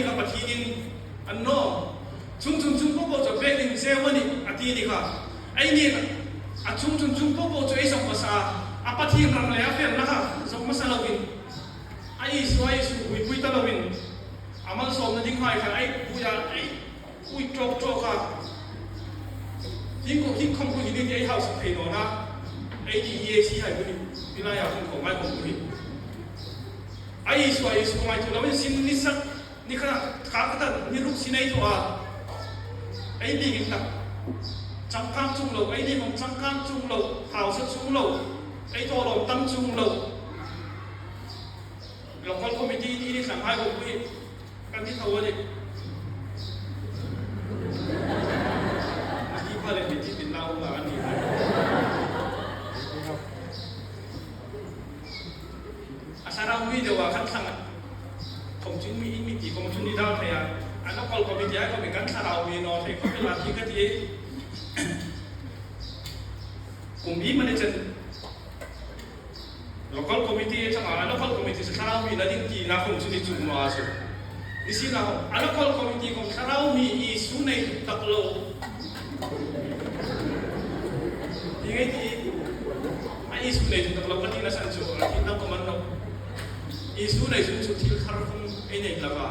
ka pathingin anno chung popo cho beking ceremony ati ni ka ai ni a chung popo cho isang pasa apathing ram le afen na ka so masalawin ai su wi talawin amal som na ding hai ka ai buya ai ui trok ka hinko hinkom ko hinin ai house thei no na ai di EAC hai bu ni bila ya ko mai ko bu ni ai su mai to lawin sin ni sak ni ka ta ni ruk sinai to a ai di gin tak changkang chung lo ai di mong changkang chung lo house chung lo ai to lo tam chung lo local committee ni sang hai ko bu ni kan ni thaw ni ni pale ni ti bin lau la ni asara wi de wa kan sang kom chin mi ti kom chun ni da thaya an local committee ai ko be kan sara wi no thai ko la ti ka ti kum bi man chen local committee chang a local committee sa sara wi la ding ti na kom chun ni chu ma so isi na ho local committee kom sara wi I su nei tak lo ni ti ai su nei tak lo pati na san chu ti na ko man no isu nei su chu thil thar khom ei nei laka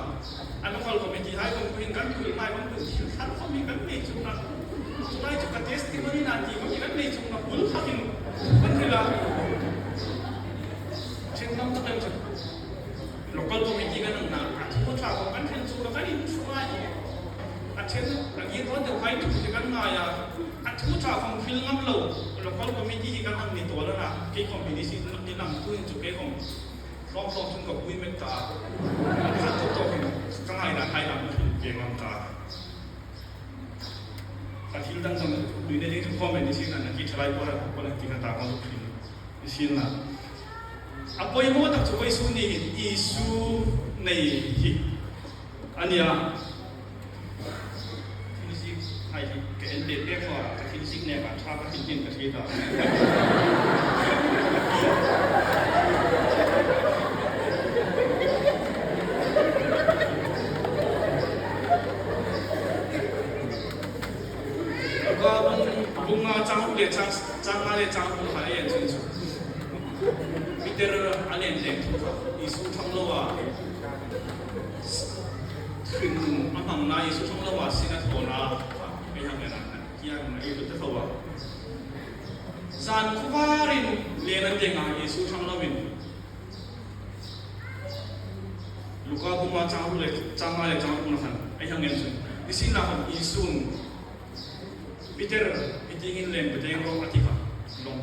local committee hai kom pin kan khul mai kom thil thar khom mi kan nei chu na lai chu ka testimony na ti kom kan nei chu na bul khakin kan thila chen nam ta kan chu local committee kan na thu tha ko kan then chu ka kan in chu ai a chen a gi ro de hai chu kan ma ya a thu tha khom phil ngam lo local committee kan ang ni to la na ki committee ni nam tu chu ke kom long chungกับวิเมตตาขัดตัวเป็นข้างในนะไทยนำเกมตาอาทิตย์ตั้งแต่ดูในที่ทุกข้อมูลในสิ่งนั้นคิดอะไรก็ได้ก็ได้ที่กันตาของทุกทีในสิ่งนั้นอาปอยโมตักจะไปสู้นี่อิสุในที่อันนี้อ่ะที่สิ่งไอ้ที่เกิดเด็ดเด็กว่าที่สิ่งเนี่ยแบบชาติที่กินกับที่ต่างbunga chang le chang ma le chang bu ha le chen chu peter alen le isu thang lo wa khing amang na isu thang lo wa sina thona me ha na kia ma i lu ta thawa san khuarin le nan de nga isu thang lo min luka bunga chang le chang ma le chang bu na han ai hang ngen chu isin la han isun peter tingin len beteng ro atika long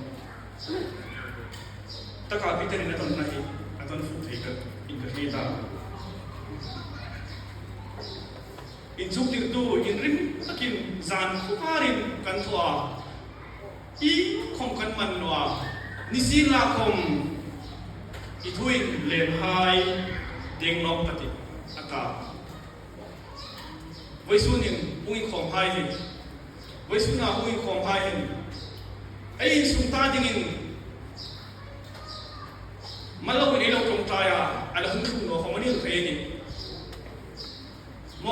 taka peter ina ton nahi aton fu thei ka in ka heta in chuk dir tu in rim takin zan khuarin kan thua I khom kan man wa nisila khom I thuin len hai deng nok pati aka voisunin pungin khom hai hi với số nào cũng không phải hình ấy chúng ta thì nhìn mà lâu cái lâu trong trái anh không chung nó không có nhiều thế này mà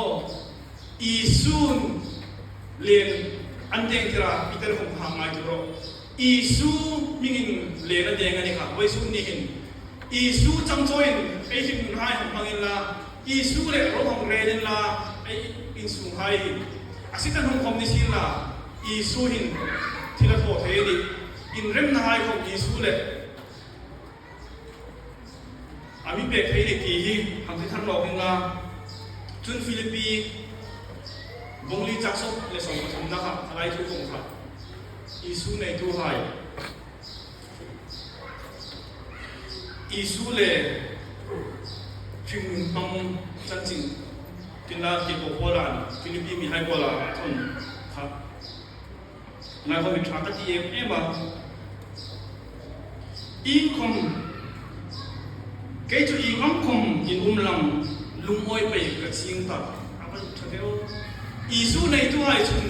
isun liền anh đeng thì là Peter không hàng ngày rồi isu mình liền anh đeng anh cả với số này hình isu trong số hình ấy hình hai không bằng là isu liền rồi không liền là ấy isu hai asitan hong kom ni sin la isu hin thila tho the di in rem na hai kom isu le ami pe thei le ki hi hang thi than lo hin la chun philippi bongli chak so le som ko thum na kha thalai thu kong kha isu nei tu hai isu le phim hang chan chin tin la ki ko polan philippi mi hai pola thon kha na ko mi thata ti em ba in khom ke chu in am khom in lam lung oi pe ka sing ta apa thadeo isu nei tu hai chun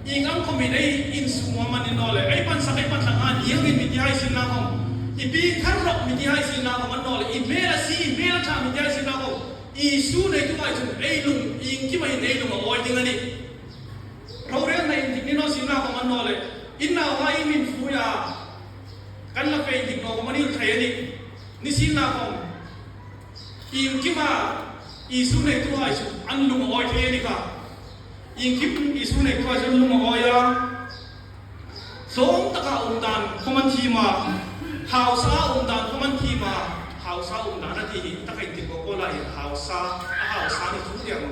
in am khom nei in su ma man no le ai pan sa ai pan thang an yeng mi ti hai sin na khom I bi thar rok mi ti hai sin na khom an no le I me la si me la tha mi ti hai sin na khom อีซูในตัวไอ้จุนไอ้ลุงอิงที่มาเห็นไอ้ลุงอ่อยจริงอันนี้เราเรียนในนี่น้องสินาของมันนอเลยอินนาว่าอิมินฟูยากันละเป็นจริงน้องของมันนี่ใครนี่นี่สินาของอิงที่มาอีซูในตัวไอ้จุนอันลุงอ่อยเทนี่ค่ะอิงที่อีซูในตัวไอ้จุนลุงอ่อยอ่ะสองตะกาอุดานของมันทีมาหาวซาอุดานของมันทีมาหาวซาอุดานนั่นที่ตะไคร้ติดกับโกลาหาวซานี่ทุกอย่าง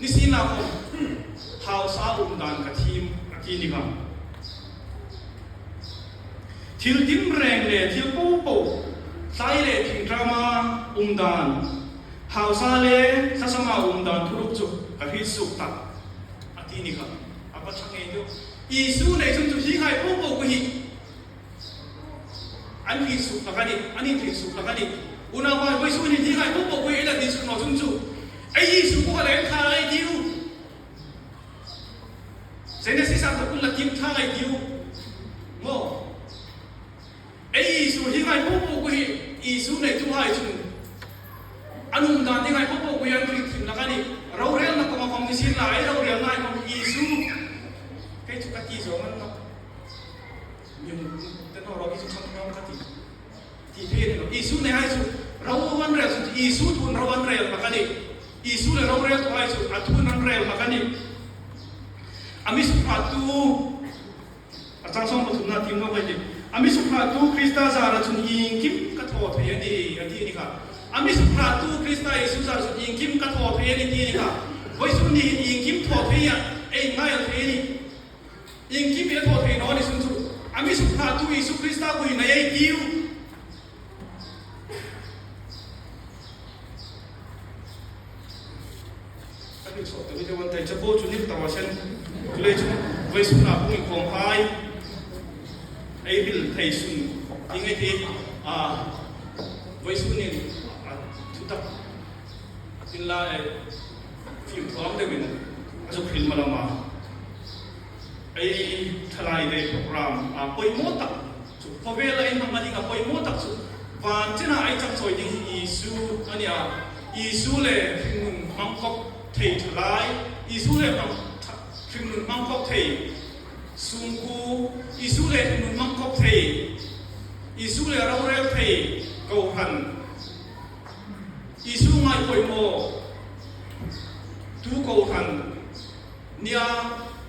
นี่สินาของหาวซาอุดานกับทีมที่นี่ครับทิลติมแรงเลยทิลปูปูไซเลยถึงดรามาดานหาวซาเลยซาสมาดานทุกจุดกับพิสุตัดที่นี่ครับapaช่างเองดูอีซูในชุมชนที่ใครปูปูกุฮิอันที่สุดละกันนี่อันนี้ที่สุดละกันนี่อุณาวันวิสุนี่ที่ใครปูปูกุฮิแล้วที่สุดหนอชุมชนไอ้ยีสุก็เลยท่าไอ้ดิวเส้นสีสันตะกุลละทีมท่าไอ้ดิวโง่ไอ้ยีสุที่ใครปูปูกุฮิยีสุในตัวไอ้ชุมอันนู้นด่านที่ใครปูปูกุฮิอันที่ทีมละกันนี่เราเรียนนักความนิสิตหลายเราเรียนนายของยีสุแค่จุกที่สองมันเนาะยังแต่เราอีสุทำงานกันที่เพศอีสุในไอ้สุเราวันเรียนสุดอีสุทุนเราวันเรียนมากันนี่อีสุเลยเราเรียนตัวไอ้สุอัทุนวันเรียนมากันนี่อามิสุภาตุอาจารย์ส่งมาถึงนาทีนู้นไปดิอามิสุภาตุคริสต์จาร์จุนยิงคิมกระโถเทียนดีอันที่นี่ค่ะอามิสุภาตุคริสต์เยซูจาร์จุนยิงคิมกระโถเทียนดีนี่ค่ะวันสุนียิงคิมโถเทียนไอ้ง่ายเทียนนี่ยิงคิมเอโถเทียนน้อยสุดสุดอามิสุภาตุเยซูคริสต์กุยในไอ้ดิวแต่วิธีวันแต่จะพูดชุนิดตัวเช่นเลยชุนไว้สุนัขพุ่งของพายไอ้บิลไทยสุนยังไงที่ไว้สุนิดทุกท่านกินละฟิล์มพร้อมได้ไหมนะจะฟิล์มมาแล้วมาไอ้ทลายในโปรแกรมปอยโมตักสุพอเวลาอินทำมาดีกับปอยโมตักสุวันที่น่าไอ้จังสวยจริงอีซูอันนี้อีซูเลยมึงมังกรเททลายอีสุเลมังถึงมังคบเทสุงกูอีสุเลถึงมังคบเทอีสุเลเราเรียกเทเกาหันอีสุไม่ปล่อยโมดูเกาหันเนี่ย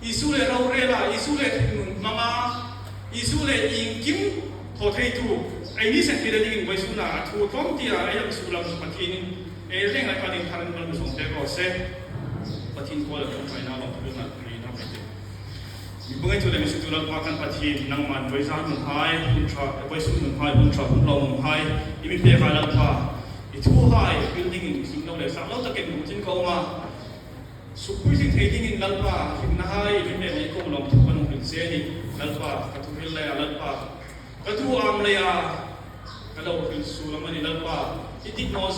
อีสุเลเราเรียกอีสุเลถึงมามาอีสุเลอิงกิมโทเทตูไอ้นี่สิ่งที่เราได้ยินไว้สุนัขถูกต้องที่เราอยากสุนัขปฏิทินเรื่องอะไรกันทางมันส่งเด็กก็เสร็จปฏิทินก็เลยต้องไปน่าลองดูนะนี่ทำไปดิมีบางอย่างที่เราไม่สุดเราพักกันปฏิทินนั่งมันไว้สร้างหุ่นหายหุ่นชาไว้สุ่มหุ่นหายหุ่นชาหุ่นลมหายอีมีเพียงการลับผ้าอีทั่วหายบิลดิ้งสิ่งเราเลยสร้างเราตะเกียบหุ่นจินเขามาสุขุยสิ่งที่ดิ้งลับผ้าสิ่งนั้นหายอีมีอะไรก็ลองทุกวันหุ่นเสียนี่ลับผ้ากระตุ้นเลยลับผ้ากระตุ้นอามเลยก็เราเป็นสูงมันนี่ลับผ้าที่ติดโน้ต